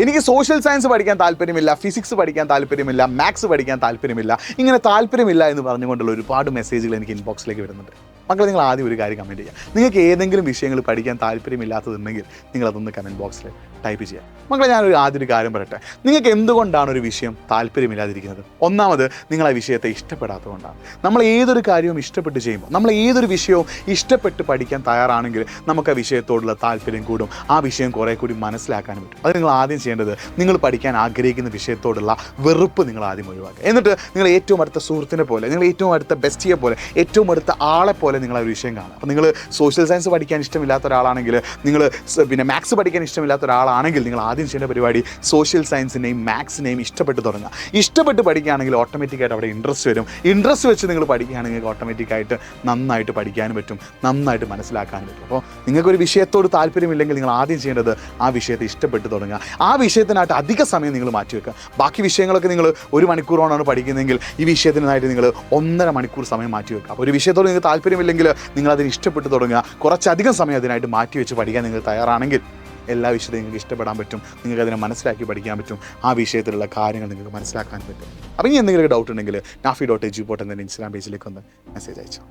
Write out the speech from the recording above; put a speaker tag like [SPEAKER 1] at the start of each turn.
[SPEAKER 1] എനിക്ക് social science പഠിക്കാൻ താല്പര്യമില്ല, ഫിസിക്സ് പഠിക്കാൻ താല്പര്യമില്ല, മാത്സ് പഠിക്കാൻ താല്പര്യമില്ല, ഇങ്ങനെ താല്പര്യമില്ല എന്ന് പറഞ്ഞുകൊണ്ടുള്ള ഒരുപാട് മെസ്സേജുകൾ എനിക്ക് ഇൻബോക്സിലേക്ക് വരുന്നുണ്ട്. മക്കളെ, നിങ്ങൾ ആദ്യം ഒരു കാര്യം കമൻറ്റ് ചെയ്യുക. നിങ്ങൾക്ക് ഏതെങ്കിലും വിഷയങ്ങൾ പഠിക്കാൻ താല്പര്യമില്ലാത്തതുണ്ടെങ്കിൽ നിങ്ങളതൊന്ന് കമൻറ്റ് ബോക്സിൽ ടൈപ്പ് ചെയ്യുക. മക്കളെ, ഞാനൊരു ആദ്യം ഒരു കാര്യം പറയട്ടെ. നിങ്ങൾക്ക് എന്തുകൊണ്ടാണ് ഒരു വിഷയം താല്പര്യമില്ലാതിരിക്കുന്നത്? ഒന്നാമത്, നിങ്ങൾ ആ വിഷയത്തെ ഇഷ്ടപ്പെടാത്തതുകൊണ്ടാണ്. നമ്മൾ ഏതൊരു കാര്യവും ഇഷ്ടപ്പെട്ട് ചെയ്യുമ്പോൾ, നമ്മൾ ഏതൊരു വിഷയവും ഇഷ്ടപ്പെട്ട് പഠിക്കാൻ തയ്യാറാണെങ്കിൽ നമുക്ക് ആ വിഷയത്തോടുള്ള താല്പര്യം കൂടും, ആ വിഷയം കുറേ കൂടി മനസ്സിലാക്കാനും പറ്റും. അത് നിങ്ങൾ ആദ്യം ചെയ്യേണ്ടത്, നിങ്ങൾ പഠിക്കാൻ ആഗ്രഹിക്കുന്ന വിഷയത്തോടുള്ള വെറുപ്പ് നിങ്ങൾ ആദ്യം ഒഴിവാക്കുക. എന്നിട്ട് നിങ്ങൾ ഏറ്റവും അടുത്ത സുഹൃത്തിനെ പോലെ, നിങ്ങൾ ഏറ്റവും അടുത്ത ബെസ്റ്റിയെ പോലെ, ഏറ്റവും അടുത്ത ആളെ പോലെ നിങ്ങൾ ആ ഒരു വിഷയം കാണുക. അപ്പോൾ നിങ്ങൾ സോഷ്യൽ സയൻസ് പഠിക്കാൻ ഇഷ്ടമില്ലാത്ത ഒരാളാണെങ്കിൽ, നിങ്ങൾ പിന്നെ മാത്സ് പഠിക്കാൻ ഇഷ്ടമില്ലാത്ത ഒരാളാണെങ്കിൽ, നിങ്ങൾ ആദ്യം ചെയ്യേണ്ട പരിപാടി സോഷ്യൽ സയൻസിനെയും മാത്സിനെയും ഇഷ്ടപ്പെട്ട് തുടങ്ങുക. ഇഷ്ടപ്പെട്ട് പഠിക്കുകയാണെങ്കിൽ ഓട്ടോമാറ്റിക്കായിട്ട് അവിടെ ഇൻട്രസ്റ്റ് വരും. ഇൻട്രസ്റ്റ് വെച്ച് നിങ്ങൾ പഠിക്കുകയാണെങ്കിൽ ഓട്ടോമാറ്റിക്കായിട്ട് നന്നായിട്ട് പഠിക്കാനും പറ്റും, നന്നായിട്ട് മനസ്സിലാക്കാനും പറ്റും. അപ്പോൾ നിങ്ങൾക്കൊരു വിഷയത്തോട് താല്പര്യമില്ലെങ്കിൽ നിങ്ങൾ ആദ്യം ചെയ്യേണ്ടത് ആ വിഷയത്തെ ഇഷ്ടപ്പെട്ട് തുടങ്ങുക. ആ വിഷയത്തിനായിട്ട് അധിക സമയം നിങ്ങൾ മാറ്റിവെക്കുക. ബാക്കി വിഷയങ്ങളൊക്കെ നിങ്ങൾ 1 മണിക്കൂറോണാണ് പഠിക്കുന്നതെങ്കിൽ ഈ വിഷയത്തിനായിട്ട് നിങ്ങൾ 1.5 മണിക്കൂർ സമയം മാറ്റിവെക്കുക. അപ്പോൾ ഒരു വിഷയത്തോട് നിങ്ങൾക്ക് താല്പര്യമില്ലെങ്കിൽ നിങ്ങൾ അതിന് ഇഷ്ടപ്പെട്ട് തുടങ്ങുക. കുറച്ചധികം സമയം അതിനായിട്ട് മാറ്റിവെച്ച് പഠിക്കാൻ നിങ്ങൾ തയ്യാറാണെങ്കിൽ എല്ലാ വിഷയവും നിങ്ങൾക്ക് ഇഷ്ടപ്പെടാൻ പറ്റും, നിങ്ങൾക്ക് അതിനെ മനസ്സിലാക്കി പഠിക്കാൻ പറ്റും, ആ വിഷയത്തിലുള്ള കാര്യങ്ങൾ നിങ്ങൾക്ക് മനസ്സിലാക്കാൻ പറ്റും. അപ്പോൾ ഇനി എന്തെങ്കിലും ഡൗട്ട് ഉണ്ടെങ്കിൽ nafi.edu എന്ന ഇൻസ്റ്റാഗ്രാം പേജിലേക്ക് ഒന്ന് മെസ്സേജ് അയച്ചു.